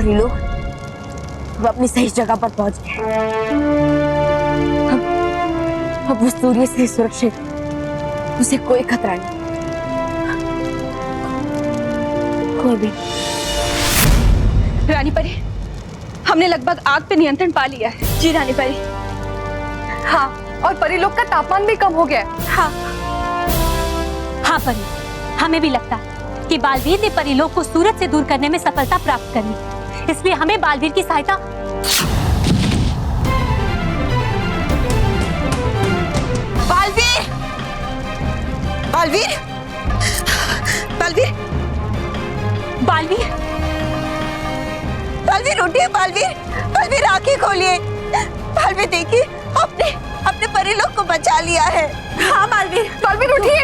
परी लोग, हम अपनी सही जगह पर पहुंच गए। अब उस सूर्य से सुरक्षित, उसे कोई खतरा नहीं, कोई भी। रानी परी, हमने लगभग आग पे नियंत्रण पा लिया है। जी रानी परी। हाँ, और परिलोक का तापमान भी कम हो गया है। हाँ परी, हमें भी लगता है कि बालवीर ने परिलोक को सूरज से दूर करने में सफलता प्राप्त कर ली, इसलिए हमें बालवीर की सहायता। बालवीर, बालवीर, बालवीर, बालवीर, बालवीर उठिए, बालवीर, बालवीर आंखें खोलिए। बालवीर देखिए, अपने अपने परिलोक को बचा लिया है। हाँ बालवीर, बालवीर उठिए,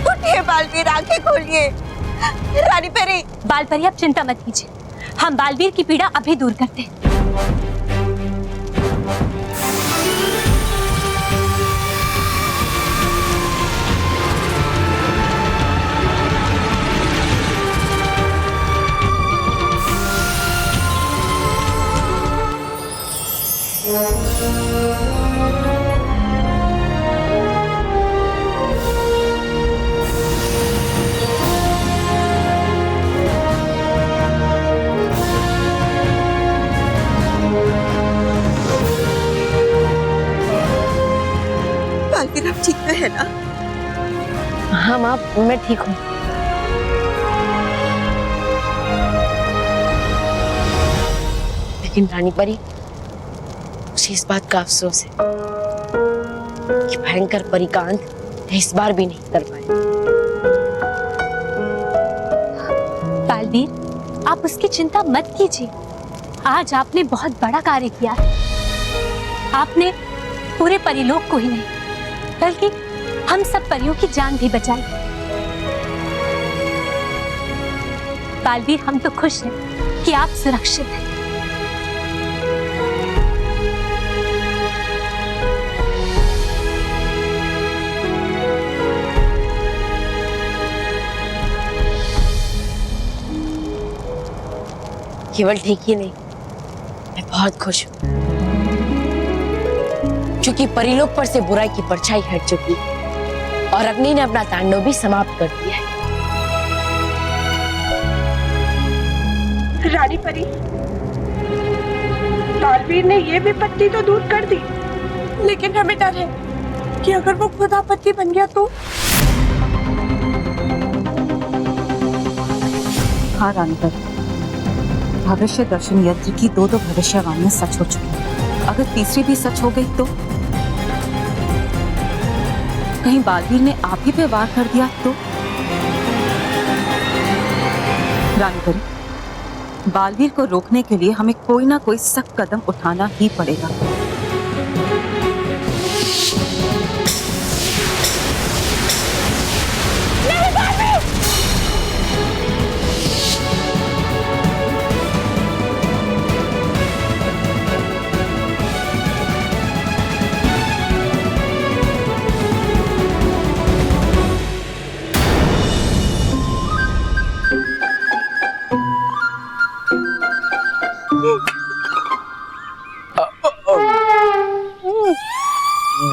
उठिए बालवीर, आंखें खोलिए। रानी परी। बाल परी, आप चिंता मत कीजिए, हम बालवीर की पीड़ा अभी दूर करते हैं। बालवीर आप ठीक तो है ना? हाँ माँ, मैं ठीक हूँ। लेकिन रानी परी, मुझे इस बात का अफसोस है कि भयंकर परी का अंत इस बार भी नहीं कर पाए। बालवीर, आप उसकी चिंता मत कीजिए, आज आपने बहुत बड़ा कार्य किया है। आपने पूरे परिलोक को ही नहीं, बल्कि हम सब परियों की जान भी बचाई। बालवीर, हम तो खुश हैं कि आप सुरक्षित हैं। केवल ठीक ही नहीं, मैं बहुत खुश हूँ, क्योंकि परिलोक पर से बुराई की परछाई हट चुकी और अग्नि ने अपना तांडव भी समाप्त कर दिया है। रानी परी, बालवीर ने ये विपत्ति तो दूर कर दी, लेकिन हमें डर है कि अगर वो खुद आपत्ति बन गया तो। हाँ रानी परी, भविष्य दर्शन यंत्र की दो भविष्यवाणियां सच हो चुकी हैं। अगर तीसरी भी सच हो गई तो कहीं बालवीर ने आप ही पे वार कर दिया तो? रानी परी, बालवीर को रोकने के लिए हमें कोई ना कोई सख्त कदम उठाना ही पड़ेगा।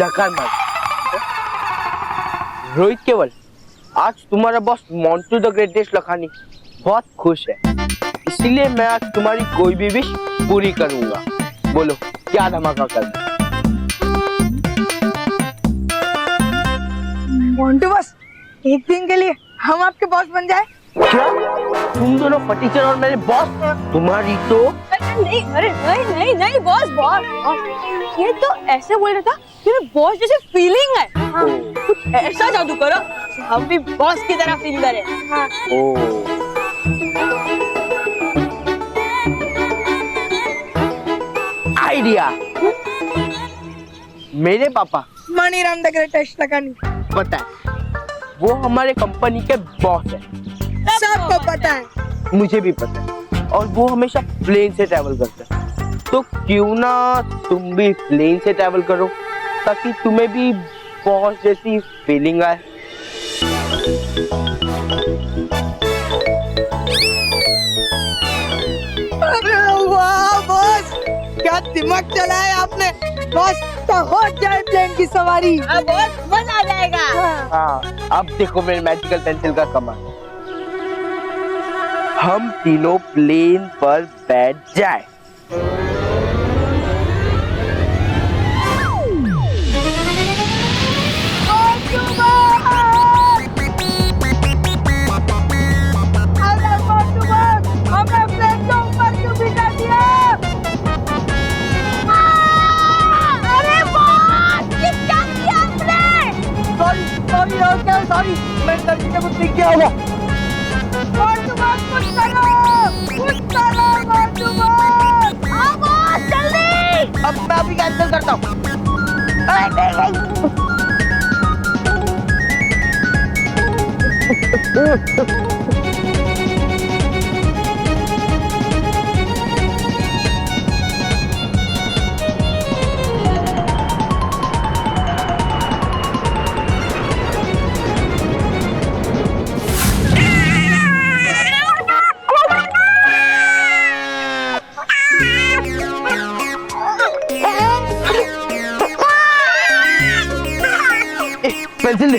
डकार मार। रोहित केवल, आज तुम्हारा boss Montu the greatest Lakhani बहुत खुश है, इसीलिए मैं आज तुम्हारी कोई भी विश पूरी करूंगा। बोलो क्या धमाका करना? मोंटू बस, एक दिन के लिए हम आपके बॉस बन जाए? क्या तुम दोनों फटीचर और मेरे बॉस? तुम्हारी तो नहीं, अरे नहीं नहीं नहीं बॉस, बॉस ये तो ऐसे बोल रहा था कि बॉस जैसे फीलिंग है। हाँ, कुछ ऐसा जादू करो हम भी बॉस की तरह फील करें। हाँ। आइडिया। मेरे पापा मणिराम द ग्रेटेस्ट लखानी, पता है, वो हमारे कंपनी के बॉस है। सबको पता है। मुझे भी पता है, और वो हमेशा प्लेन से ट्रैवल करते हैं। तो क्यों ना तुम भी प्लेन से ट्रैवल करो, ताकि तुम्हें भी बॉस जैसी फीलिंग आए। बहुत दिमाग चलाया आपने बॉस, तो हो जाए प्लेन की सवारी। हाँ बॉस, मजा आ जाएगा। हाँ, अब देखो मेरे मैजिकल पेंसिल का कमाल। हम तीनों प्लेन पर बैठ जाए। हमने प्लेन के ऊपर क्यों बिठा दिया? अरे बॉस, ये क्या किया आपने? सॉरी, मैं गलती से कुछ नहीं किया होगा। कुछ करो, हाँ बॉस, जल्दी। अब मैं अभी कैंसिल करता हूँ। पेंसिल दे।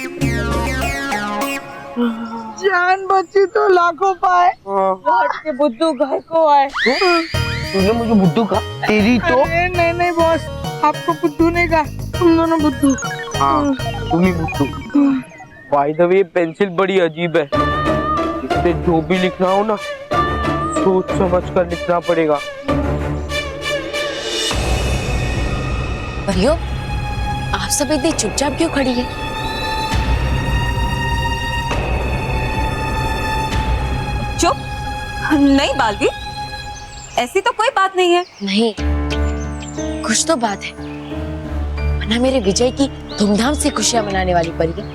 जान बची तो लाखों पाए। घाट के बुद्धू घर को आए। तूने मुझे बुद्धू कहा? तेरी तो अरे नहीं बॉस, आपको बुद्धू नहीं कहा, तुम दोनों बुद्धू। हाँ, तुम ही बुद्धू। बाय द वे, पेंसिल बड़ी अजीब है। इससे जो भी लिखना हो ना, सोच समझ कर लिखना पड़ेगा। परियो, आप सब इतनी चुपचाप क्यों खड़ी है? चुप? नहीं बालवीर, ऐसी तो कोई बात नहीं है। नहीं, कुछ तो बात है, वरना मेरे विजय की धूमधाम से खुशियां मनाने वाली परियां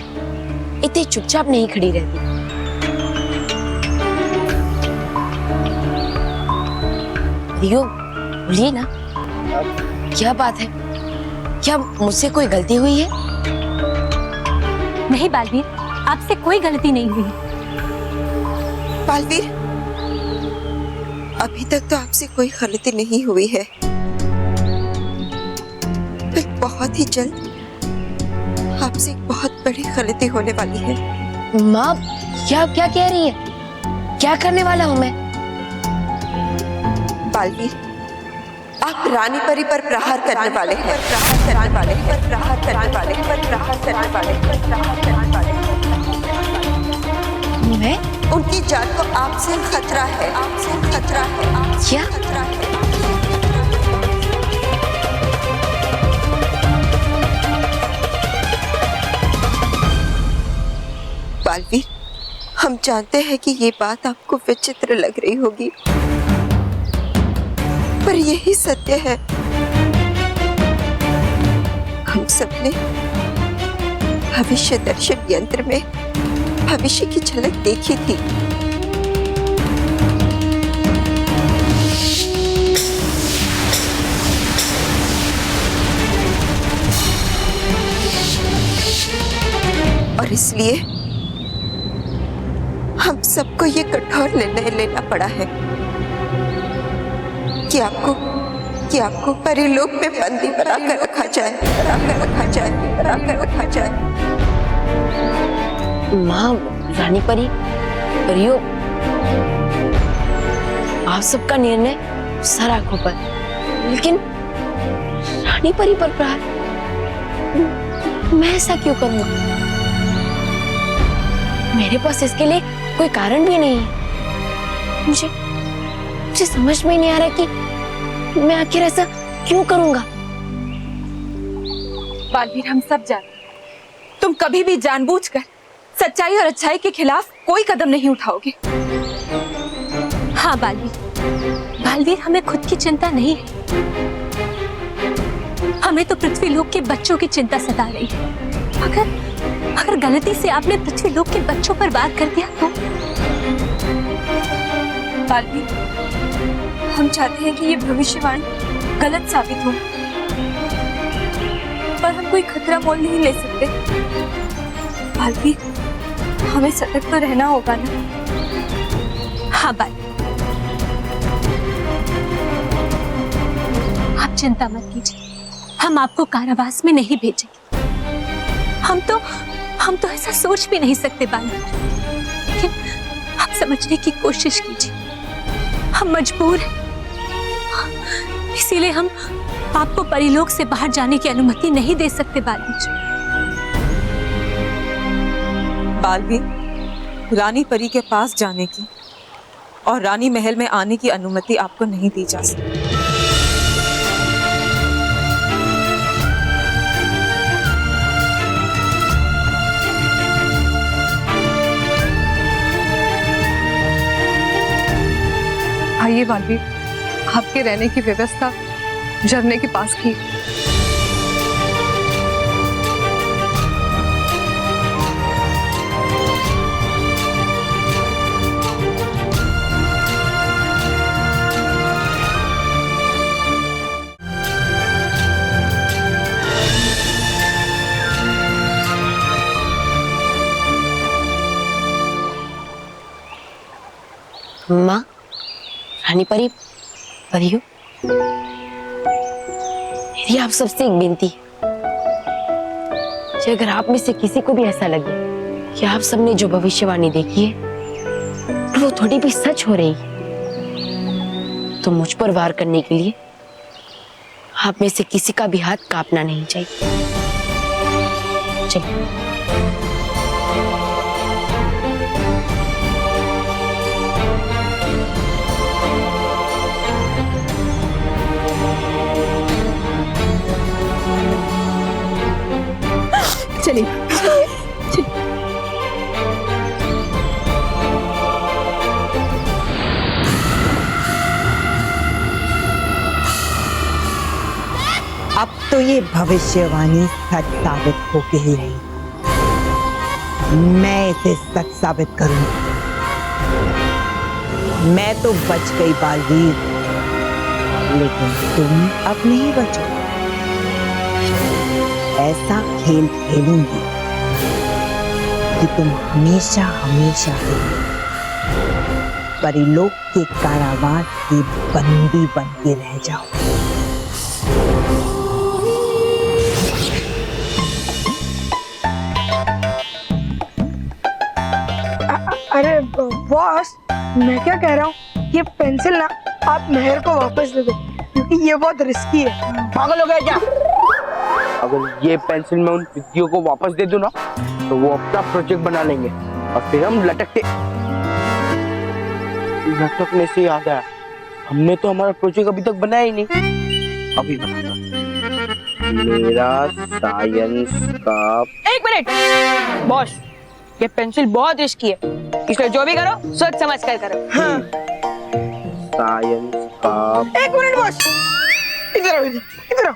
इतनी चुपचाप नहीं खड़ी रहती। परियो, बोलिए ना, क्या बात है? क्या मुझसे कोई गलती हुई है? नहीं बालवीर, आपसे कोई गलती नहीं हुई। बालवीर, अभी तक तो आपसे कोई गलती नहीं हुई है, पर बहुत ही जल्द आपसे एक बहुत बड़ी गलती होने वाली है। माँ, क्या क्या कह रही है? क्या करने वाला हूँ मैं? बालवीर, आप रानी परी पर प्रहार करने वाले हैं। प्रहार करने वाले हैं। प्रहार करने वाले हैं। प्रहार करने वाले हैं। प्रहार करने वाले हैं। मैं? उनकी जान को आपसे खतरा है। आपसे खतरा है। आपसे क्या? खतरा है। बालवीर, हम जानते हैं कि ये बात आपको विचित्र लग रही होगी, पर यही सत्य है। हम सबने भविष्य दर्शन यंत्र में भविष्य की झलक देखी थी। और इसलिए हम सबको ये कठोर निर्णय लेना पड़ा है कि आपको परिलोक में बंदी बनाकर रखा जाए। माँ, रानी परी, परियो, आप सबका निर्णय सर आंखों पर, लेकिन रानी परी पर प्रहार? मैं ऐसा क्यों करूंगा? मेरे पास इसके लिए कोई कारण भी नहीं है। मुझे समझ में नहीं आ रहा कि मैं आखिर ऐसा क्यों करूंगा। बालवीर, हम सब जानते हैं, तुम कभी भी जानबूझकर सच्चाई और अच्छाई के खिलाफ कोई कदम नहीं उठाओगे। हाँ बालवीर, हमें खुद की चिंता नहीं है, हमें तो पृथ्वीलोक के बच्चों की चिंता सता रही है। अगर गलती से आपने पृथ्वीलोक के बच्चों पर वार कर दिया तो? बालवीर, हम चाहते हैं कि ये भविष्यवाणी गलत साबित हो, पर हम कोई खतरा मोल नहीं ले सकते। बालवीर, हमें सतर्क तो रहना होगा ना? हाँ बालवीर, आप चिंता मत कीजिए, हम आपको कारावास में नहीं भेजेंगे। हम तो ऐसा सोच भी नहीं सकते बाली, लेकिन आप समझने की कोशिश कीजिए, हम मजबूर हैं, इसीलिए हम आपको परिलोक से बाहर जाने की अनुमति नहीं दे सकते बाली जी। बालवीर, रानी परी के पास जाने की और रानी महल में आने की अनुमति आपको नहीं दी जा सकती। आइए बालवीर, आपके रहने की व्यवस्था झरने के पास की। माँ, रानी परी, परियो, मेरी आप सबसे एक विनती है कि अगर आप में से किसी को भी ऐसा लगे कि आप सबने जो भविष्यवाणी देखी है वो थोड़ी भी सच हो रही है, तो मुझ पर वार करने के लिए आप में से किसी का भी हाथ कांपना नहीं चाहिए। चलिए। चलिए। अब तो ये भविष्यवाणी सच साबित होके ही रही। मैं इसे सच साबित करूंगी। मैं तो बच गई बालवीर, लेकिन तुम अब नहीं बचो। ऐसा खेल खेलूंगी कि तुम हमेशा हमेशा के लिए परिलोक के कारावास के बंदी बन के रह जाओ। अरे बॉस, मैं क्या कह रहा हूँ, ये पेंसिल ना आप मेहर को वापस दे दो, क्योंकि ये बहुत रिस्की है। पागल हो गया क्या? अगर ये पेंसिल मैं उन विद्याओं को वापस दे दूं ना, तो वो अपना प्रोजेक्ट बना लेंगे और फिर हम लटकने से याद आया, हमने तो हमारा प्रोजेक्ट अभी तक बनाया ही नहीं। अभी बनाता हूं। मेरा साइंस का। एक मिनट बॉस, ये पेंसिल बहुत रिस्की है, इसलिए जो भी करो सोच समझ कर करो। हाँ। साइंस का। एक मिनट बॉस, इधर आओ, इधर आओ।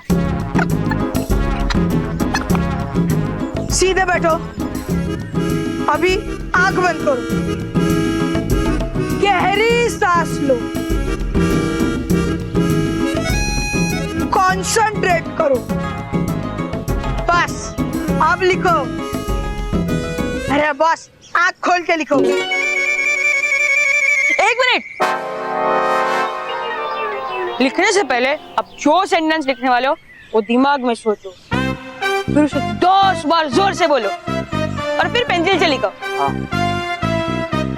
सीधे बैठो, अभी आंख बंद करो, गहरी सांस लो, कंसंट्रेट करो, बस अब लिखो। अरे बॉस, आंख खोल के लिखो। एक मिनट, लिखने से पहले अब जो सेंटेंस लिखने वाले हो वो दिमाग में सोचो, फिर उसे 10 बार जोर से बोलो और फिर पेंसिल से लिखो। हाँ।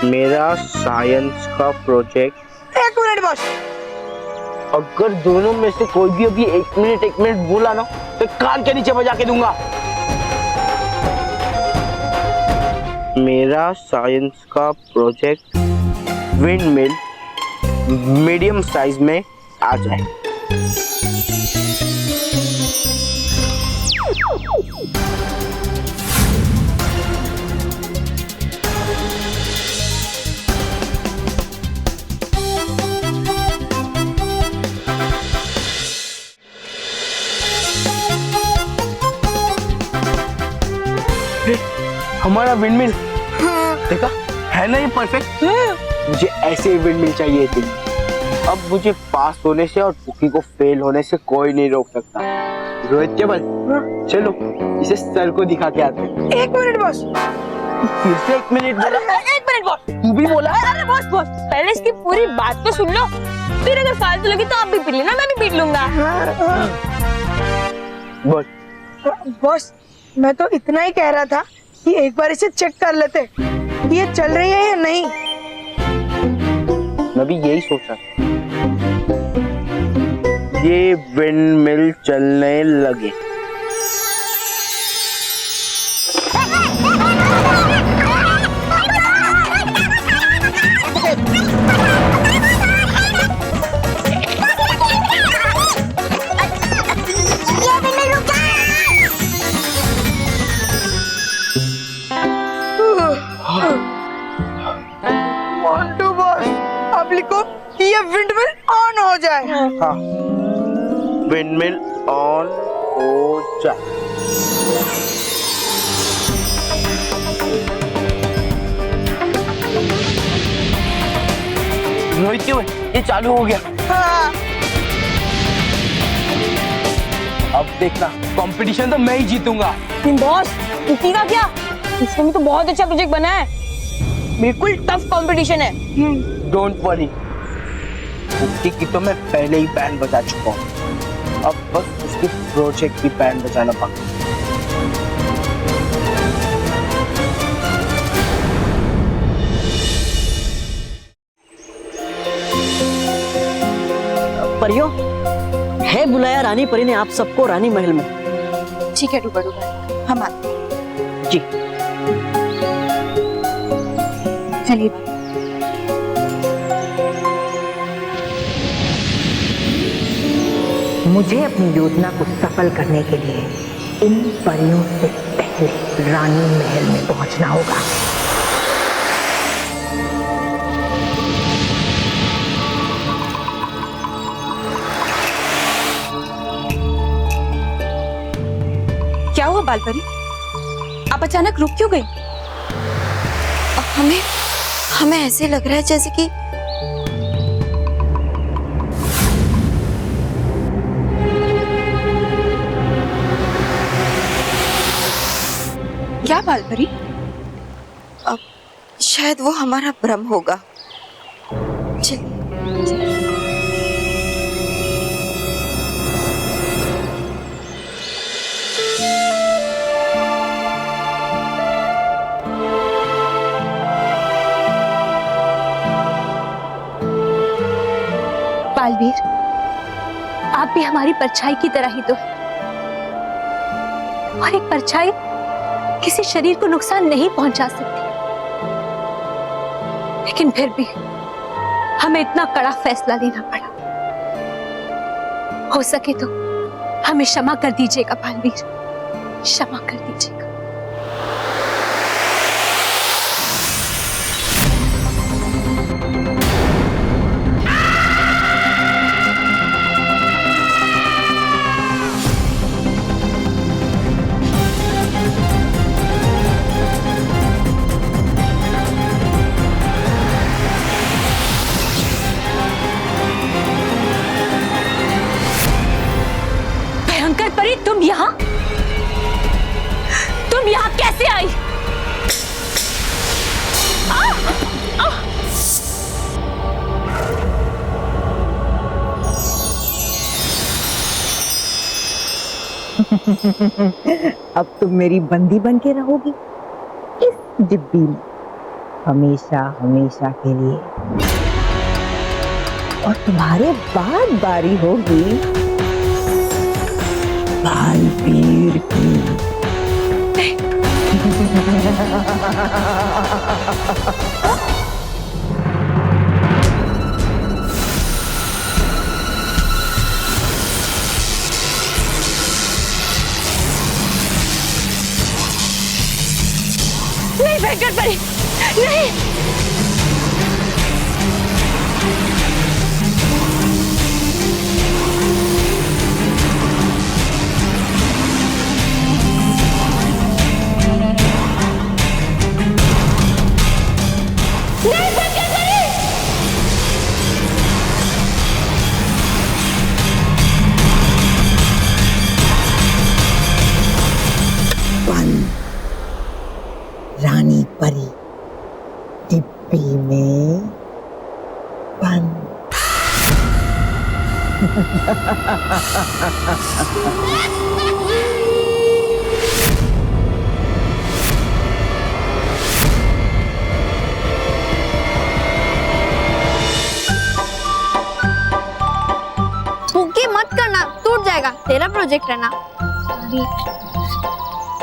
मेरा साइंस का प्रोजेक्ट। एक मिनट बॉस, अगर दोनों में से कोई भी अभी एक मिनट बोला ना, तो कान के नीचे बजा के दूंगा। मेरा साइंस का project wind mill medium size में आ जाए। हमारा विंडमिल देखा है ना, ये परफेक्ट। मुझे ऐसे विंडमिल चाहिए थी। अब मुझे पास होने से और पुकी को फेल होने से कोई नहीं रोक सकता। रोहित केवल चलो इसे सर को दिखा के आते हैं। एक मिनट बॉस, फिर से एक मिनट बोला। एक मिनट बॉस, तू भी बोला। अरे बॉस बॉस, पहले इसकी पूरी बात तो सुन लो, फिर अगर फालतू लगी तो आप भी पी लेना, मैं भी पी लूंगा। बोल। बॉस, मैं तो इतना ही कह रहा था कि एक बार इसे चेक कर लेते कि ये चल रही है या नहीं। मैं भी यही सोच रहा था। ये विंड मिल चलने लगे। मोंटू बॉस, आप लिखो कि ये विंड मिल ऑन हो जाए। हाँ, विंड मिल ऑन हो जाए। रोहित क्यों है? ये चालू हो गया। हाँ। अब देखना, कंपटीशन तो मैं ही जीतूंगा। बॉस कुकी का क्या, इसमें भी तो बहुत अच्छा प्रोजेक्ट बना है, बिल्कुल टफ कंपटीशन है। डोंट वरी, कुकी की तो मैं पहले ही बैंड बजा चुका हूँ। अब बस उसके प्रोजेक्ट की बैंड बजाना बाकी। परियों, है बुलाया रानी परी ने आप सबको रानी महल में। ठीक है डूबा डूबा, हम आते हैं। जी। चलिए। मुझे अपनी योजना को सफल करने के लिए इन परियों से पहले रानी महल में पहुंचना होगा। क्या हुआ बालपरी, आप अचानक रुक क्यों गई? हमें ऐसे लग रहा है जैसे कि क्या बालपरी? शायद वो हमारा भ्रम होगा। चलिए। बालवीर, आप भी हमारी परछाई की तरह ही तो हैं। और एक परछाई किसी शरीर को नुकसान नहीं पहुंचा सकती, लेकिन फिर भी हमें इतना कड़ा फैसला लेना पड़ा। हो सके तो हमें क्षमा कर दीजिएगा बालवीर, क्षमा कर दीजिएगा। परी, तुम यहाँ कैसे आई? अब तुम मेरी बंदी बन के रहोगी इस डिब्बी में हमेशा हमेशा के लिए, और तुम्हारे बाद बारी होगी बालवीर की। नहीं भेंकर परी, नहीं। रानी परी फूकी मत करना, टूट जाएगा, तेरा प्रोजेक्ट है ना।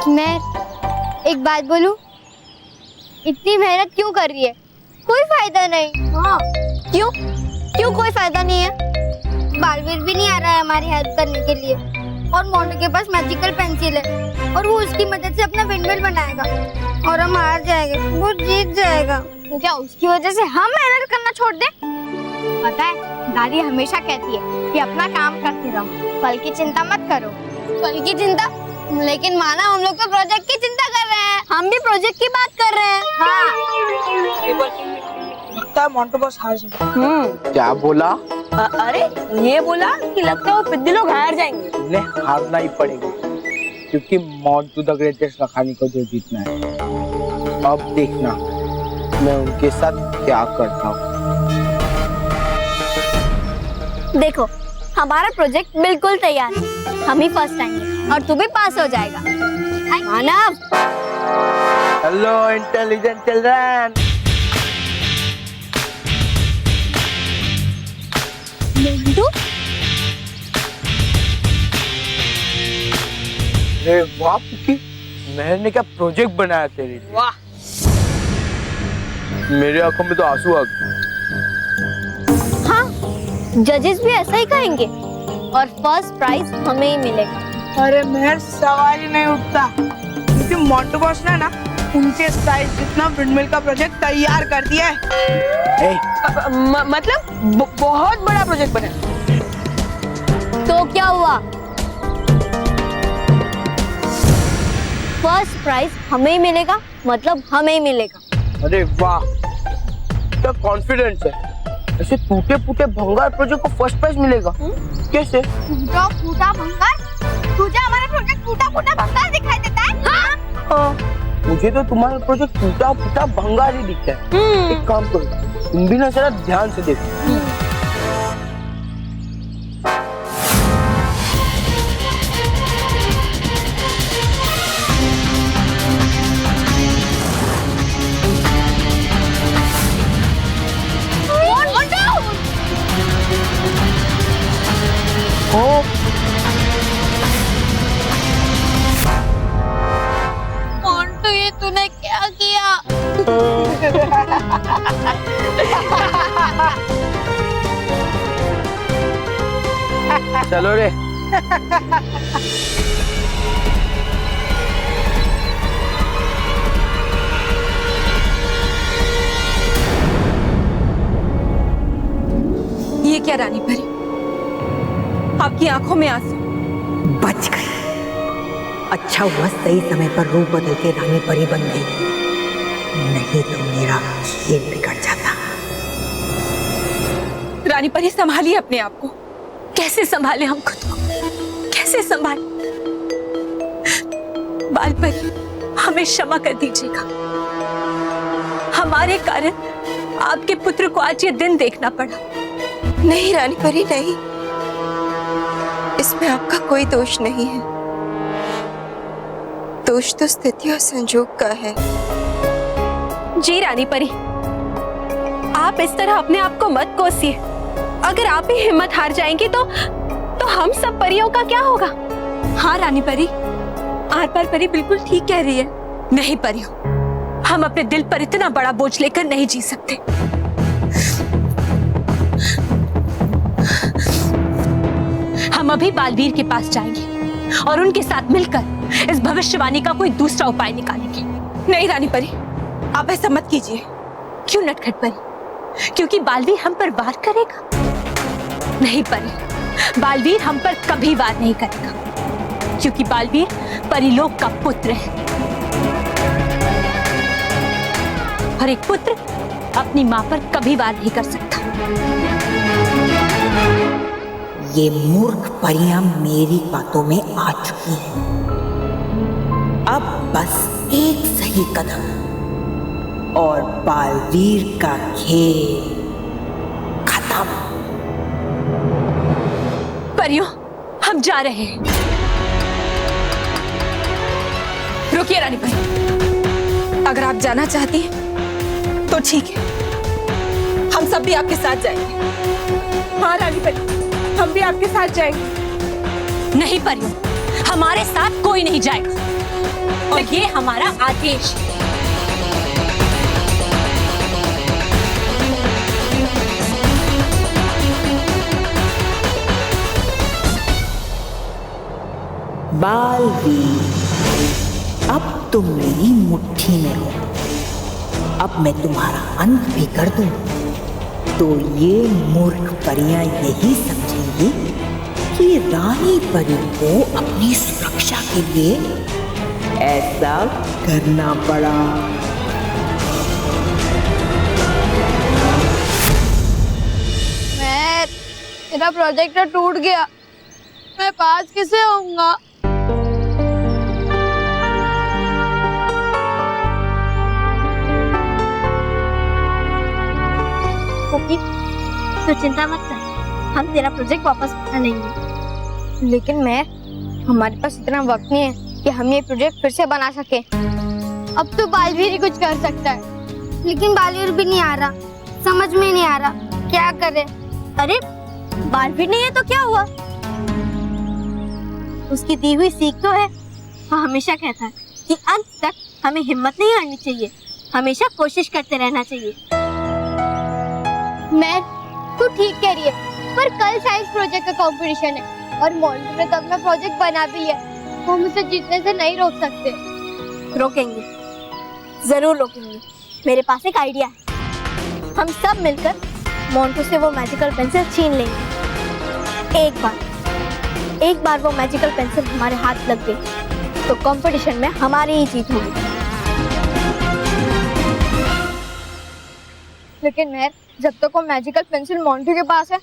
मैं एक बात बोलूं, इतनी मेहनत क्यों कर रही है? कोई फायदा नहीं। हाँ, क्यों क्यों कोई फायदा नहीं है? बालवीर भी नहीं आ रहा है हमारी हेल्प करने के लिए, और मोंटू के पास मैजिकल पेंसिल है और वो उसकी मदद से अपना विंडमिल बनाएगा और हम हार जाएंगे, वो जीत जाएगा। क्या उसकी वजह से हम मेहनत करना छोड़ दें? पता है दादी हमेशा कहती है कि अपना काम करते रहो, कल की चिंता मत करो। कल की चिंता? लेकिन माना हम लोग तो प्रोजेक्ट की चिंता कर रहे हैं, हम भी प्रोजेक्ट की बात कर रहे हैं। हाँ। लगता है मोंटू बॉस हार जाएगा। क्या बोला? अरे ये बोला कि लगता है वो पिद्दी लोग हार जाएंगे। उन्हें हारना ही पड़ेगा, क्योंकि मोंटू द ग्रेटेस्ट कहानी को जो जीतना है। अब देखना मैं उनके साथ क्या करता हूँ। देखो हमारा प्रोजेक्ट बिल्कुल तैयार है, हम ही फर्स्ट आएंगे और तू भी पास हो जाएगा। Manav. Hello intelligent children. Montu? अरे वाह पुकी, मैंने क्या प्रोजेक्ट बनाया तेरे लिए। वाह, मेरे आंखों में तो आंसू आ गए। हाँ, जजेस भी ऐसा ही कहेंगे और फर्स्ट प्राइज हमें ही मिलेगा। अरे मेहर सवाल ही नहीं उठता, क्योंकि मोंटू बॉस ने ना उनके साइज जितना विंडमिल का प्रोजेक्ट तैयार कर दिया है। मतलब बहुत बड़ा प्रोजेक्ट बना। तो क्या हुआ? फर्स्ट प्राइज हमें ही मिलेगा, मतलब हमें ही मिलेगा। अरे वाह, क्या कॉन्फिडेंस है। ऐसे टूटे फूटे भंगार प्रोजेक्ट को फर्स्ट प्राइज मिलेगा? कैसे? टूटा फूटा भंगार? तुझे हमारा प्रोजेक्ट टूटा फूटा भंगार दिखाई देता है? हाँ? मुझे तो तुम्हारा प्रोजेक्ट टूटा फूटा भंगार ही दिखता है। एक काम करो, तुम भी ना जरा ध्यान से देखो। मोंटू ये तूने क्या किया? चलो रे। ये क्या रानी परी, आपकी आंखों में आंसू? बच गई। अच्छा हुआ सही समय पर रूप बदल के रानी परी बन गई, नहीं तो मेरा खेल बिगड़ जाता। रानी परी संभालिए अपने आप को। कैसे संभाले हम खुद को, कैसे संभाले? बाल परी हमें क्षमा कर दीजिएगा, हमारे कारण आपके पुत्र को आज ये दिन देखना पड़ा। नहीं रानी परी नहीं, इसमें आपका कोई दोष नहीं है। दोष तो स्थिति और संजोग का है। जी रानी परी, आप इस तरह अपने आप को मत कोसिए। अगर आप ही हिम्मत हार जाएंगी तो हम सब परियों का क्या होगा? हाँ रानी परी, आर पार परी बिल्कुल ठीक कह रही है। नहीं परियों, हम अपने दिल पर इतना बड़ा बोझ लेकर नहीं जी सकते। हम अभी बालवीर के पास जाएंगे और उनके साथ मिलकर इस भविष्यवाणी का कोई दूसरा उपाय निकालेंगे। नहीं रानी परी, आप ऐसा मत कीजिए। क्यों नटखट परी? क्योंकि बालवीर हम पर वार करेगा? नहीं परी, बालवीर हम पर कभी वार नहीं करेगा, क्योंकि बालवीर परिलोक का पुत्र है और एक पुत्र अपनी मां पर कभी वार नहीं कर सकता। ये मूर्ख परियां मेरी बातों में आ चुकी हैं। अब बस एक सही कदम और बालवीर का खेल खत्म। परियों, हम जा रहे हैं। रुकिए रानी परी, अगर आप जाना चाहती हैं तो ठीक है, हम सब भी आपके साथ जाएंगे। हाँ रानी परी, हम भी आपके साथ जाएंगे। नहीं परियों, हमारे साथ कोई नहीं जाएगा और ये हमारा आदेश है। बालवीर, अब तुम मेरी मुट्ठी में हो। अब मैं तुम्हारा अंत भी कर दूं तो ये मूर्ख परियां यही समझेंगी कि रानी परी को अपनी सुरक्षा के लिए ऐसा करना पड़ा। मेरा प्रोजेक्ट टूट गया, मैं पास किसे होऊंगा? तो चिंता मत कर, हम तेरा प्रोजेक्ट वापस बना लेंगे। लेकिन मैं, हमारे पास इतना वक्त नहीं है कि हम ये प्रोजेक्ट फिर से बना सके। अब तो बालवीर ही कुछ कर सकता है, लेकिन बालवीर भी नहीं आ रहा, समझ में नहीं आ रहा क्या करे। अरे बालवीर नहीं है तो क्या हुआ? उसकी दी हुई सीख तो है। वो हमेशा कहता है कि अंत तक हमें हिम्मत नहीं हारनी चाहिए, हमेशा कोशिश करते रहना चाहिए। मैं, तू ठीक कह रही है, पर कल साइंस प्रोजेक्ट का कंपटीशन है और मोन्टू ने तो अपना प्रोजेक्ट बना भी है। वो मुझसे जीतने से नहीं रोक सकते। रोकेंगे, जरूर रोकेंगे। मेरे पास एक आइडिया है, हम सब मिलकर मोन्टू से वो मैजिकल पेंसिल छीन लेंगे। एक बार वो मैजिकल पेंसिल हमारे हाथ लग गई तो कंपटीशन में हमारी ही जीत होगी। लेकिन मैं, जब तक वो मैजिकल पेंसिल मोन्टू के पास है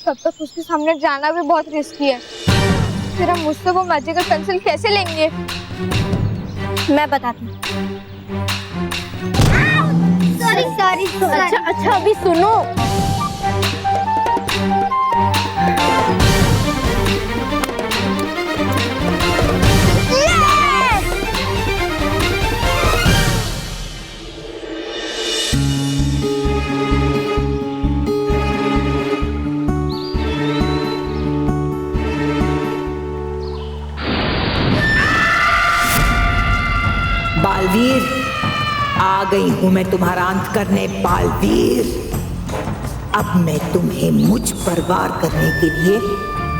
तब तक उसके सामने जाना भी बहुत रिस्की है। फिर हम मुझसे वो मैजिकल पेंसिल कैसे लेंगे? मैं बताती हूँ। सॉरी। अच्छा अभी सुनो। बालवीर, आ गई हूं मैं तुम्हारा अंत करने। बालवीर, अब मैं तुम्हें मुझ पर वार करने के लिए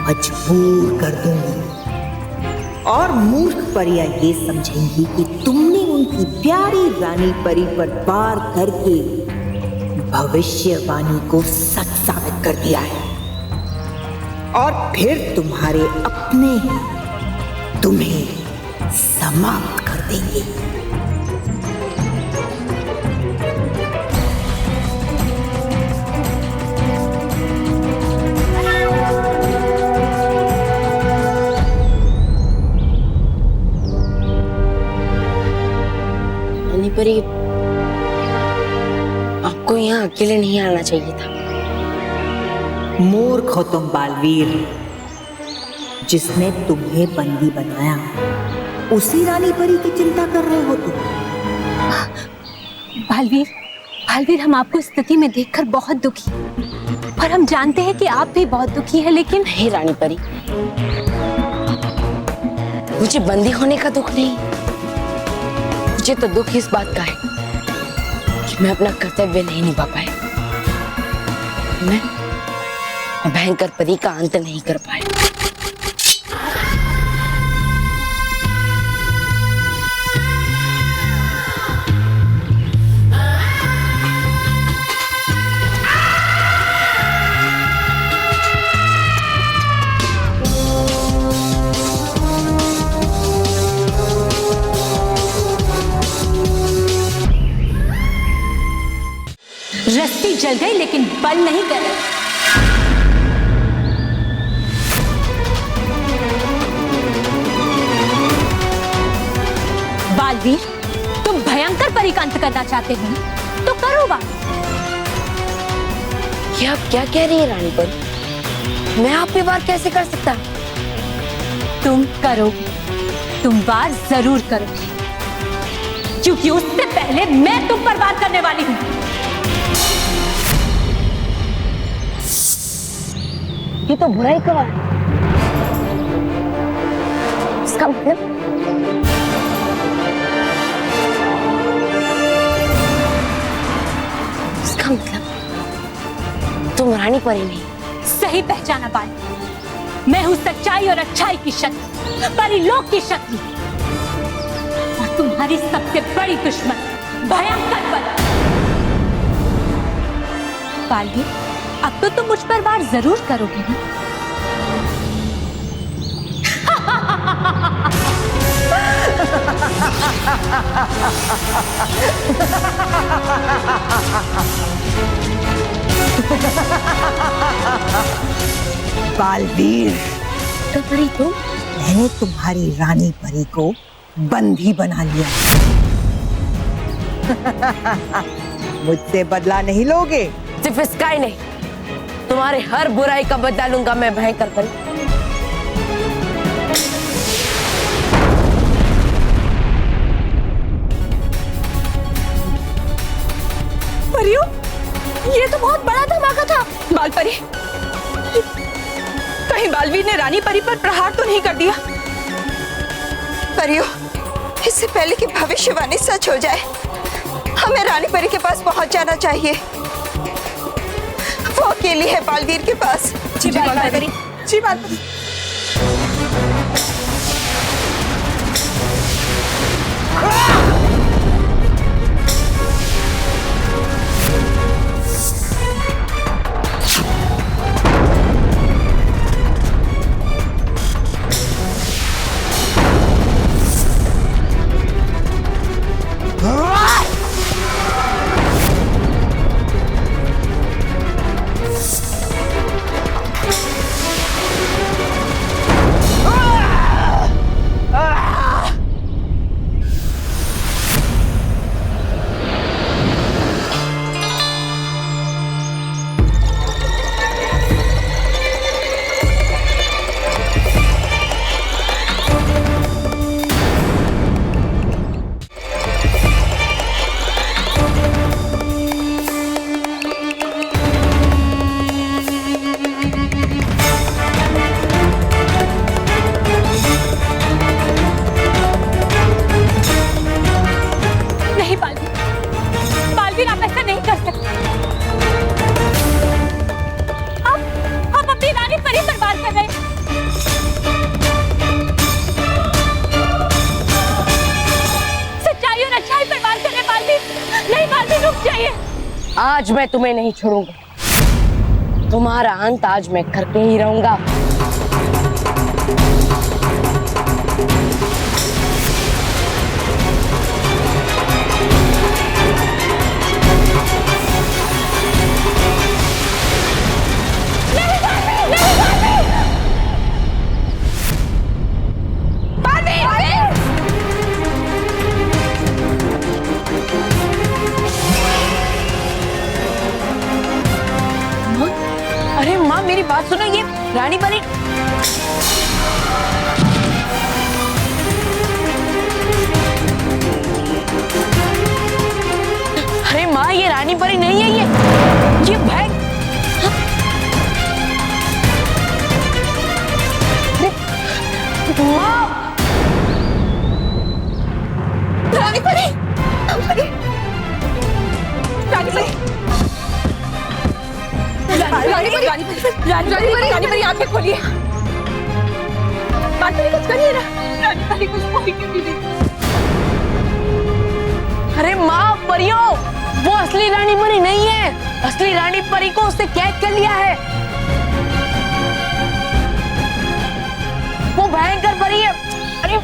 मजबूर कर दूंगी और मूर्ख परियां ये समझेंगी कि तुमने उनकी प्यारी रानी परी पर वार करके भविष्यवाणी को सच साबित कर दिया है और फिर तुम्हारे अपने तुम्हें समाप्त कर देंगे। रानी परी, आपको यहाँ अकेले नहीं आना चाहिए था। मूर्ख हो तुम बालवीर, जिसने तुम्हें बंदी बनाया उसी रानी परी की चिंता कर रहे हो तुम। बालवीर, हम आपको इस स्थिति में देखकर बहुत दुखी और हम जानते हैं कि आप भी बहुत दुखी हैं, लेकिन नहीं रानी परी, मुझे बंदी होने का दुख नहीं, मुझे तो दुख इस बात का है कि मैं अपना कर्तव्य नहीं निभा पाया। मैं भयंकर परी का अंत नहीं कर पाया। रस्सी जल गई लेकिन बल नहीं कर रही। बालवीर, तुम भयंकर परी का अंत करना चाहते हो तो करो बात। ये आप क्या कह रही है रानी परी? मैं आप पे वार कैसे कर सकता? तुम करोगे, तुम वार जरूर करोगे, क्योंकि उससे पहले मैं तुम पर वार करने वाली हूं। ये तो बुराई का वार है। इसका मतलब तुम रानी परी नहीं। सही पहचाना बाली, मैं हूं सच्चाई और अच्छाई की शक्ति, परिलोक की शक्ति, और तुम्हारी सबसे बड़ी दुश्मन भयंकर बल। बाली, अब तो तुम मुझ पर वार जरूर करोगे ना? बालवीर, तो परी तुम? मैंने तुम्हारी रानी परी को बंदी बना लिया। मुझसे बदला नहीं लोगे? सिर्फ इसका ही नहीं, तुम्हारे हर बुराई का बदला लूंगा मैं भयंकर परी। परियों, ये तो बहुत बड़ा धमाका था। बालपरी, कहीं बालवीर ने रानी परी पर प्रहार तो नहीं कर दिया? परियों, इससे पहले कि भविष्यवाणी सच हो जाए, हमें रानी परी के पास पहुंच जाना चाहिए। वो अकेली है बालवीर के पास। जी बालपरी, जी बालपरी। आज मैं तुम्हें नहीं छोड़ूंगा। तुम्हारा अंत आज मैं करके ही रहूंगा। अरे माँ, मेरी बात सुनो, ये रानी परी। अरे माँ, ये रानी परी नहीं है, ये बैग। माँ, रानी परी, रानी परी, रानी परी आंखें खोलिए। बालपरी कुछ करिए ना, रानी परी कुछ बोली क्यों नहीं? अरे माँ, परियों, वो असली रानी परी नहीं है। असली रानी परी को उसने कैद कर लिया है। वो भयंकर परी है। अरे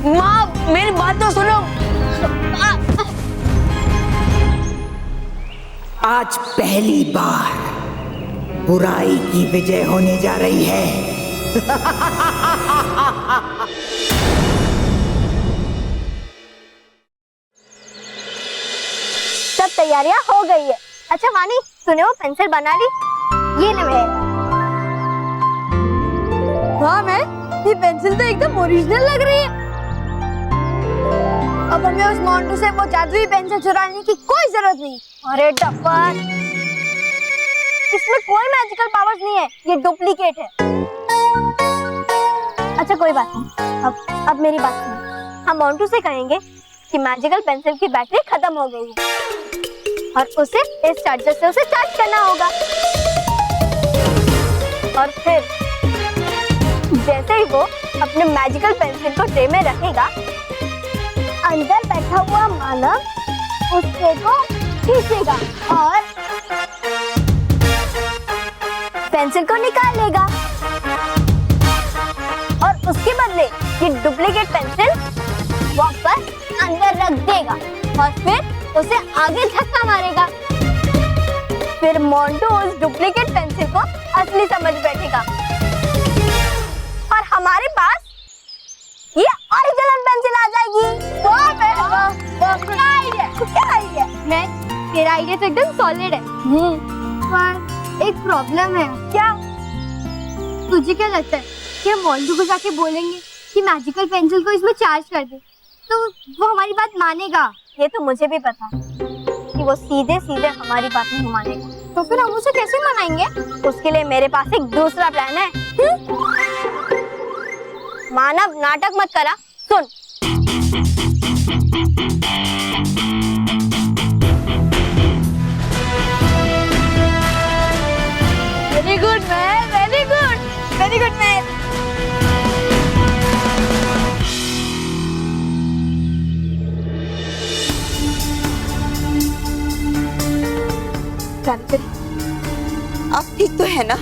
माँ, मेरी बात तो सुनो। आज पहली बार बुराई की विजय होने जा रही है। सब तैयारियां हो गई है, अच्छा वानी, तूने वो पेंसिल बना ली? ये ले मेहर। वाह महर, ये पेंसिल तो एकदम ओरिजिनल लग रही है। अब हमें उस मोंटू से वो जादुई पेंसिल चुराने की कोई जरूरत नहीं। अरे डफर, इसमें कोई मैजिकल पावर्स नहीं है, ये डुप्लीकेट है। अच्छा कोई बात नहीं, अब मेरी बात सुनो। हम मोंटू से कहेंगे कि मैजिकल पेंसिल की बैटरी खत्म हो गई है और उसे इस चार्जर से उसे चार्ज करना होगा। और फिर जैसे ही वो अपने मैजिकल पेंसिल को ट्रे में रखेगा, अंदर बैठा हुआ मानव उस ट्रे को खींचेगा और पेंसिल को निकालेगा और उसके बदले ये डुप्लीकेट पेंसिल वापस अंदर रख देगा और फिर उसे आगे धक्का मारेगा। फिर मोंटू उस डुप्लीकेट पेंसिल को असली समझ बैठेगा और हमारे पास ये ओरिजिनल पेंसिल आ जाएगी। क्या आइडिया? क्या आइडिया? मैं तेरा आइडिया तो एकदम सॉलिड है। पर एक प्रॉब्लम है। क्या? तुझे क्या लगता है कि हम मोंटू को जाके बोलेंगे कि मैजिकल पेंसिल को इसमें चार्ज कर दे तो वो हमारी बात मानेगा? ये तो मुझे भी पता है कि वो सीधे सीधे हमारी बात नहीं मानेगा। तो फिर हम उसे कैसे मनाएंगे? उसके लिए मेरे पास एक दूसरा प्लान है। मानव नाटक मत करा, सुन। Very good man, very good, very good man. आप ठीक तो है ना?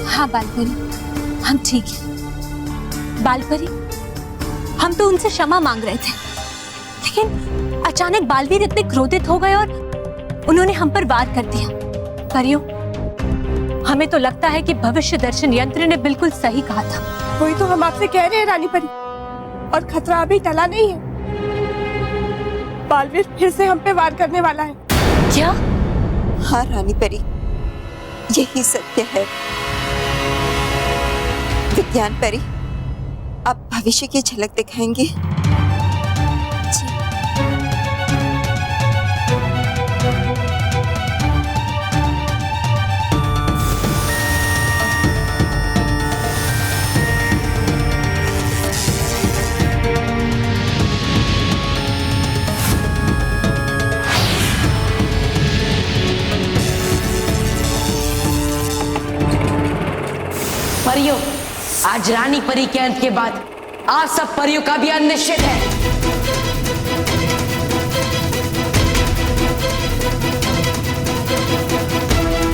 हाँ बालपरी, हम ठीक हैं। बालपरी, हम तो उनसे क्षमा मांग रहे थे, लेकिन अचानक बालवीर इतने क्रोधित हो गए और उन्होंने हम पर वार कर दिया। परियों, हमें तो लगता है कि भविष्य दर्शन यंत्र ने बिल्कुल सही कहा था। वही तो हम आपसे कह रहे हैं रानी परी, और खतरा अभी टला नहीं है। बालवीर फिर से हम पे वार करने वाला है। क्या? हाँ रानी परी, यही सत्य है। विज्ञान परी, आप भविष्य की झलक दिखाएंगे? परियों, आज रानी परी के अंत के बाद आप सब परियों का भी अंत निश्चित है।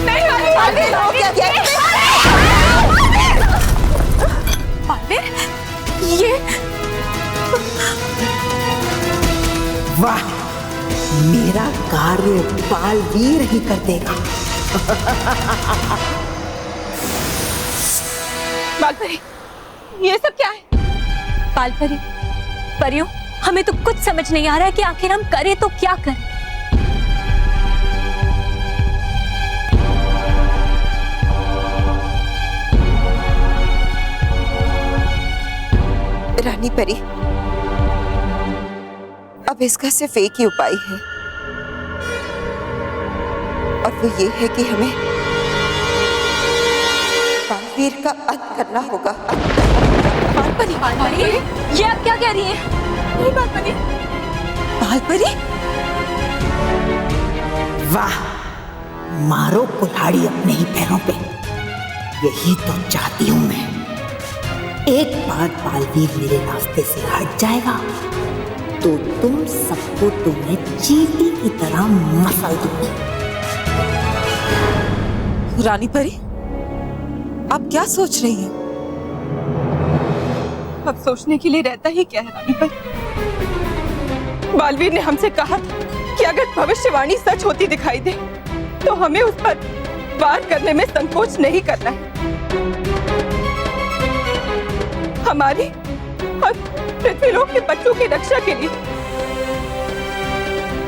नहीं बालवीर, ये वाह, मेरा कार्य बालवीर ही कर देगा। बालपरी, ये सब क्या है? बालपरी, परियों, हमें तो कुछ समझ नहीं आ रहा है कि आखिर हम करें तो क्या करें। रानी परी, अब इसका सिर्फ एक ही उपाय है, और वो ये है कि हमें बालवीर का अंत करना होगा। बालपरी, बालपरी, ये आप क्या कह रही हैं? नहीं बालपरी, बालपरी, वाह, मारो कुल्हाड़ी अपने ही पैरों पे। यही तो चाहती हूं मैं। एक बार बालवीर मेरे रास्ते से हट जाएगा तो तुम सबको तुम्हें चींटी की तरह मसल दूंगी। रानी परी, आप क्या सोच रही हैं? अब सोचने के लिए रहता ही क्या है रानी परी? बालवीर ने हमसे कहा था कि अगर भविष्यवाणी सच होती दिखाई दे तो हमें उस पर वार करने में संकोच नहीं करना है। हमारी और पृथ्वीलोक के बच्चों की रक्षा के लिए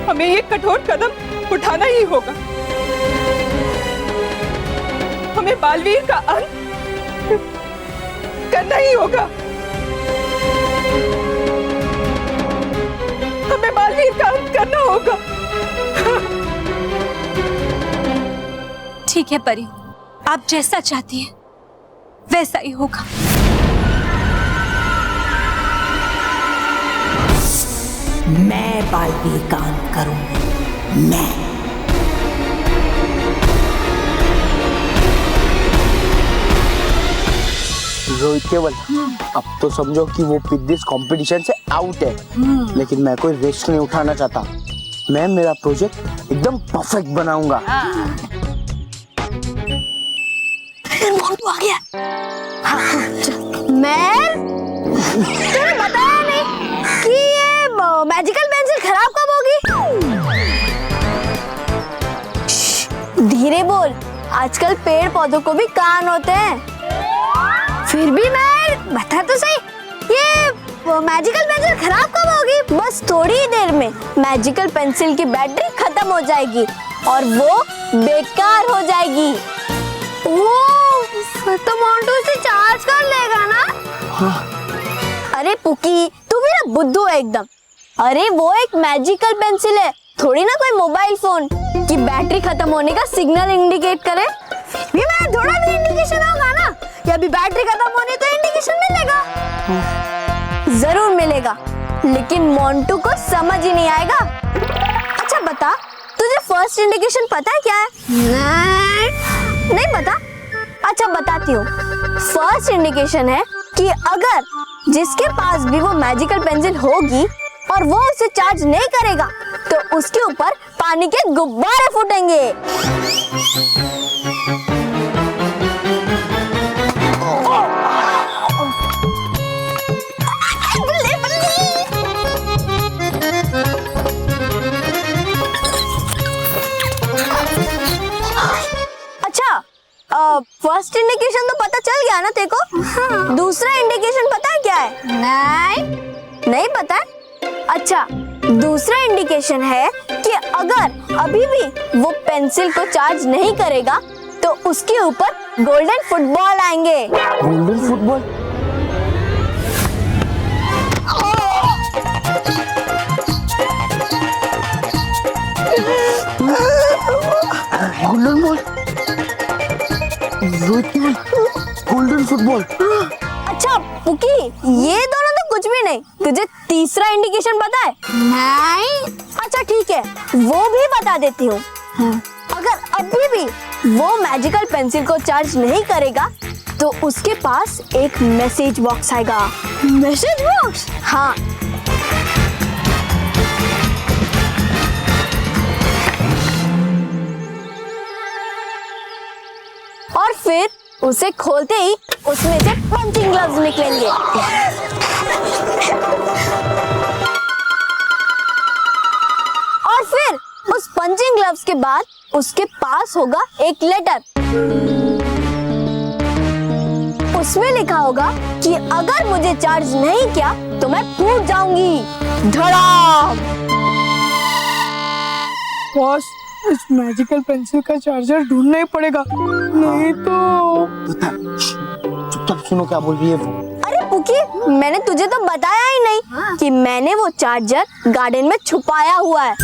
हमें एक कठोर कदम उठाना ही होगा। हमें बालवीर का अंत करना ही होगा। हमें बालवीर का अंत करना होगा। ठीक है परी, आप जैसा चाहती हैं वैसा ही होगा। मैं बालवीर का अंत करूंगी, मैं। रोहित केवल, अब तो समझो कि वो पिद्दिस कंपटीशन से आउट है, लेकिन मैं कोई रिस्क नहीं उठाना चाहता। मैं मेरा प्रोजेक्ट एकदम परफेक्ट बनाऊंगा। मोंटू आ गया। मैं तूने बताया नहीं कि ये मैजिकल पेंसिल खराब कब होगी? धीरे बोल, आजकल पेड़ पौधों को भी कान होते हैं। फिर भी मैं बता तो सही, ये मैजिकल पेंसिल खराब कब होगी? बस थोड़ी ही देर में मैजिकल पेंसिल की बैटरी खत्म हो जाएगी और वो बेकार हो जाएगी। तो मोंटू इसे चार्ज कर लेगा ना? हाँ। अरे पुकी, तू भी ना बुद्धू है एकदम। अरे वो एक मैजिकल पेंसिल है, थोड़ी ना कोई मोबाइल फोन की बैटरी खत्म होने का सिग्नल इंडिकेट करे। भी मैं थोड़ा भी इंडिकेशन होगा ना, या भी बैटरी खत्म होने तो इंडिकेशन मिलेगा। जरूर मिलेगा, लेकिन मोंटू को समझ ही नहीं आएगा। अच्छा बता, तुझे फर्स्ट इंडिकेशन पता है क्या है? नहीं पता? अच्छा बताती हूँ। फर्स्ट इंडिकेशन है कि अगर जिसके पास भी वो मैजिकल पेंसिल होगी और वो उसे चार्ज नहीं करेगा तो उसके ऊपर पानी के गुब्बारे फूटेंगे। फर्स्ट इंडिकेशन तो पता चल गया ना तेरे को? हाँ। दूसरा इंडिकेशन पता है क्या है? नहीं पता है? अच्छा, दूसरा इंडिकेशन है कि अगर अभी भी वो पेंसिल को चार्ज नहीं करेगा तो उसके ऊपर गोल्डन फुटबॉल आएंगे। Golden football? Golden ball? Golden football? अच्छा पुकी, ये दोनों तो कुछ भी नहीं। तुझे तीसरा इंडिकेशन पता है? नहीं। अच्छा ठीक है, वो भी बता देती हूँ। अगर अभी भी वो मैजिकल पेंसिल को चार्ज नहीं करेगा तो उसके पास एक मैसेज बॉक्स आएगा। Message box? हाँ। और फिर उसे खोलते ही उसमें से पंचिंग ग्लव्स निकलेंगे। और फिर उस पंचिंग ग्लव्स के बाद उसके पास होगा एक लेटर। उसमें लिखा होगा कि अगर मुझे चार्ज नहीं किया तो मैं फूट जाऊंगी। धड़ाम! बॉस, इस मैजिकल पेंसिल का चार्जर ढूंढना ही पड़ेगा, नहीं तो। चुपचाप सुनो क्या बोल रही है वो। अरे पुकी, मैंने तुझे तो बताया ही नहीं कि मैंने वो चार्जर गार्डन में छुपाया हुआ है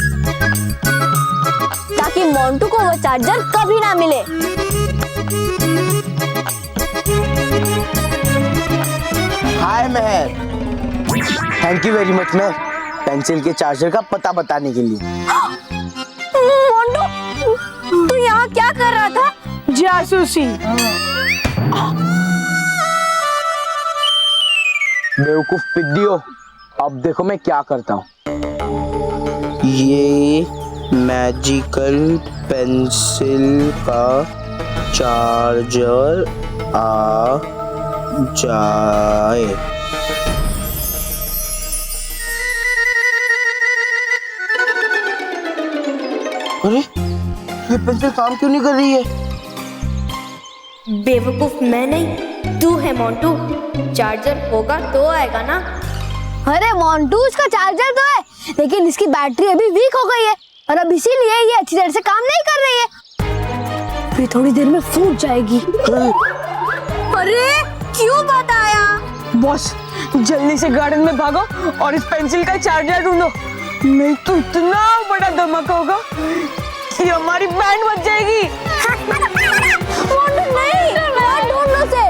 ताकि मोंटू को वो चार्जर कभी ना मिले। Hi Mahar, thank you very much Mahar, pencil के चार्जर का पता बताने के लिए। मोंटू, तू यहाँ क्या कर रहा था? जासूसी। बेवकूफ पिद्दियो, अब देखो मैं क्या करता हूँ। ये मैजिकल पेंसिल का चार्जर आ जाए। अरे ये पेंसिल काम क्यों नहीं कर रही है? बेवकूफ मैं नहीं, तू है मोंटू। चार्जर होगा तो आएगा ना। अरे मोंटू, इसका चार्जर तो है, लेकिन इसकी बैटरी अभी वीक हो गई है और अब इसीलिए ये अच्छी तरह से काम नहीं कर रही है। फिर थोड़ी देर में फूट जाएगी। अरे क्यों बताया? बॉस जल्दी से गार्डन में भागो और इस पेंसिल का चार्जर ढूंढो, नहीं तो इतना बड़ा धमाका होगा कि हमारी बैंड बज जाएगी। नहीं, ढूंढो से।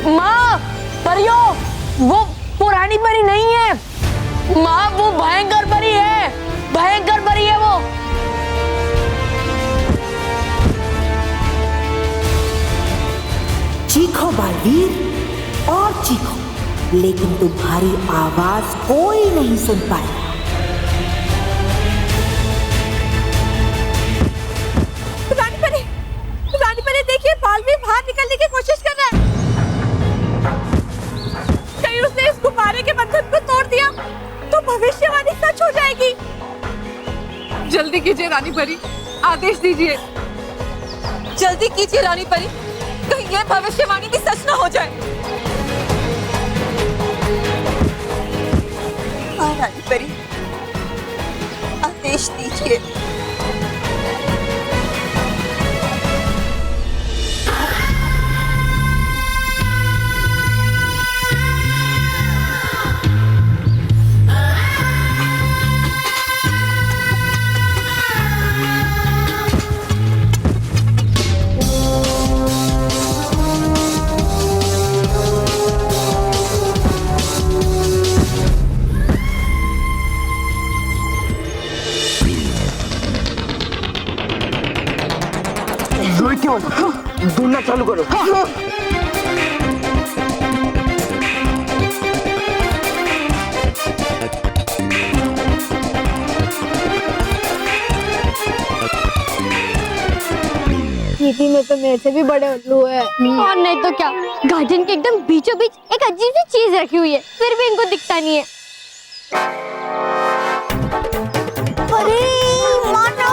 माँ, परियों, वो पुरानी परी नहीं है माँ, वो भयंकर परी है, भयंकर परी है वो। चीखो बालवीर और चीखो, लेकिन तुम्हारी आवाज कोई नहीं सुन पाएगा। रानी परी देखिए, बालवीर बाहर निकलने की कोशिश कर रहा है। कहीं उसने इस गुब्बारे के बंधन को तोड़ दिया तो भविष्यवाणी सच हो जाएगी। जल्दी कीजिए रानी परी, आदेश दीजिए। जल्दी कीजिए रानी परी, कहीं ये भविष्यवाणी भी सच ना हो जाए। हाँ रानी परी, आदेश दीजिए। ढूंढना चालू करो। खेती में तो मेरे से भी बड़े उल्लू है। और नहीं तो क्या, गार्डन के एकदम बीचों बीच एक अजीब सी चीज रखी हुई है, फिर भी इनको दिखता नहीं है। अरे मानो,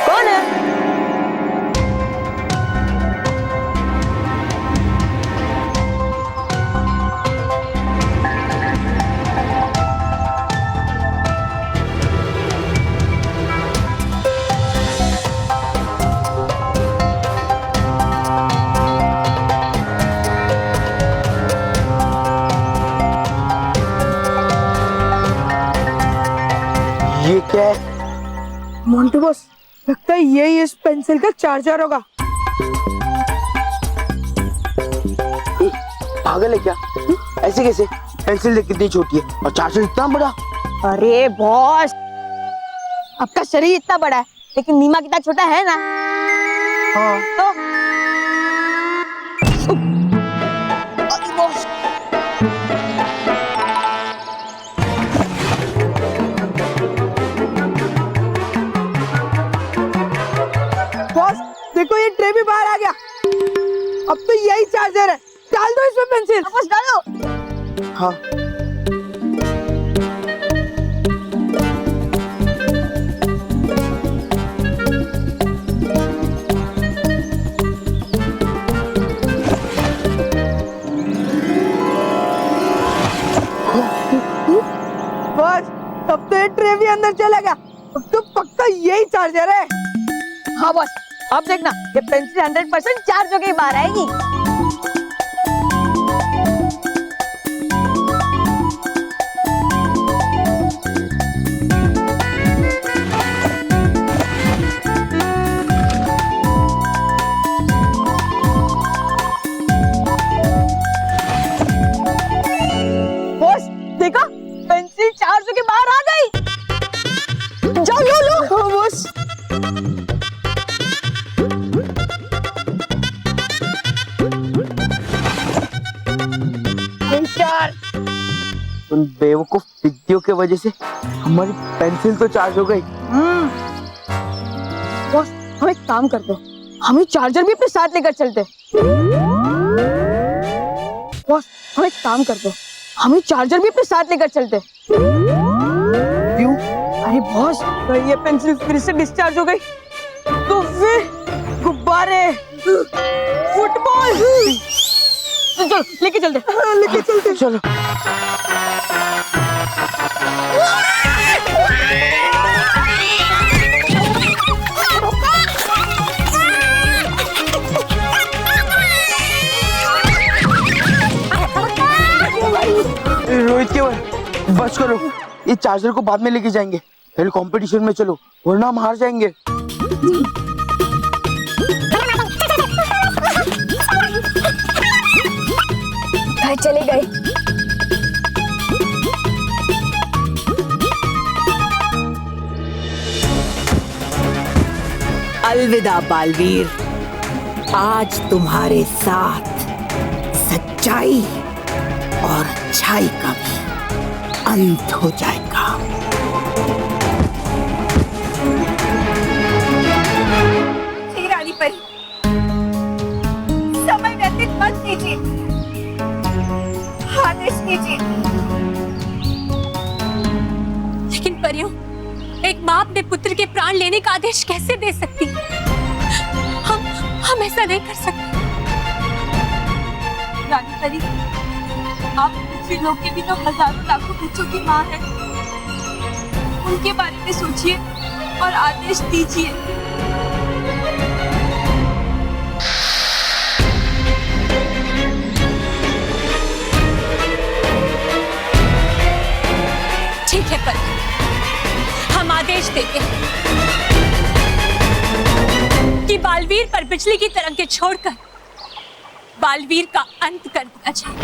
कौन है? ये क्या है? मोंटू बॉस, लगता है यही इस पेंसिल का चार्जर होगा। पागल है क्या? ऐसे कैसे? पेंसिल देख कितनी छोटी है और चार्जर इतना बड़ा। अरे बॉस, आपका शरीर इतना बड़ा है लेकिन नीमा कितना छोटा है ना। हाँ तो बॉस, बॉस देखो ये ट्रे भी बाहर आ गया। अब तो यही चार्जर है, डाल दो इसमें पेंसिल। बस डालो। हाँ बस, अब तो ये ट्रे भी अंदर चला गया। अब तो पक्का यही चार्जर है। हाँ बस, अब देखना ये पेंसिल 100% चार्ज होके ही बाहर आएगी। बॉस देखो, पेंसिल चार्ज होके बाहर आ गई। जाओ लो लो। हाँ बॉस। उन बेवकूफ विद्युत की वजह से हमारी पेंसिल तो चार्ज हो गई। बॉस हम एक काम करते हैं, हम ये चार्जर भी अपने साथ लेकर चलते हैं। बॉस हम एक काम करते हैं, हम ये चार्जर भी अपने साथ लेकर चलते हैं। क्यों? अरे बॉस अगर ये पेंसिल फिर से डिस्चार्ज हो गई तो फिर गुब्बारे, फुटबॉल, चलो लेके चलते। चलो रोहित केवल बस करो, ये चार्जर को बाद में लेके जाएंगे। पहले कंपटीशन में चलो वरना हम हार जाएंगे। चले गए। अलविदा बालवीर, आज तुम्हारे साथ सच्चाई और अच्छाई का भी अंत हो जाएगा। रानी परी, समय व्यतीत मत कीजिए, आदेश कीजिए। लेकिन परियों, एक माँ अपने पुत्र के प्राण लेने का आदेश कैसे दे सकती? हम ऐसा नहीं कर सकते। रानी परी, आप पृथ्वी लोक के भी तो हजारों लाखों बच्चों की माँ है, उनके बारे में सोचिए और आदेश दीजिए। ठीक है पर हम आदेश देते हैं कि बालवीर पर बिजली की तरंगें छोड़कर बालवीर का अंत कर दिया जाए।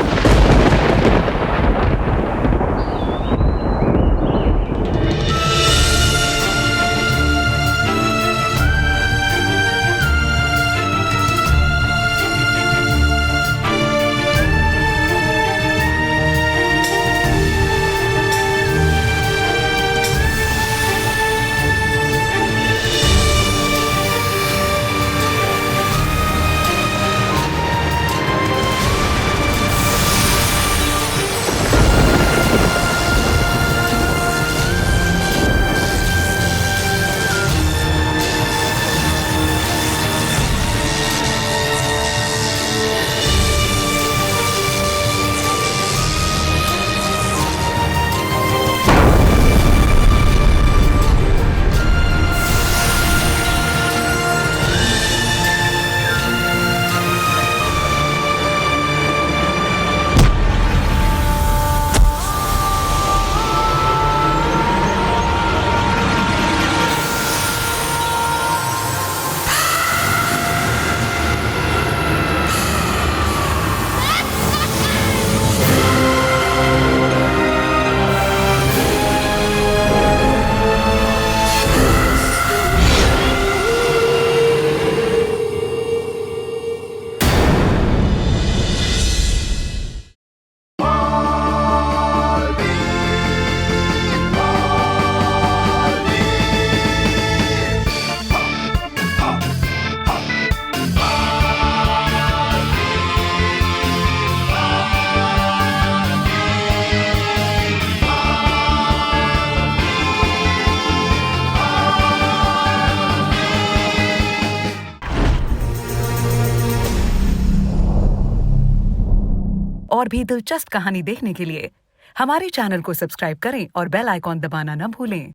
और भी दिलचस्प कहानी देखने के लिए हमारे चैनल को सब्सक्राइब करें और बेल आइकॉन दबाना न भूलें।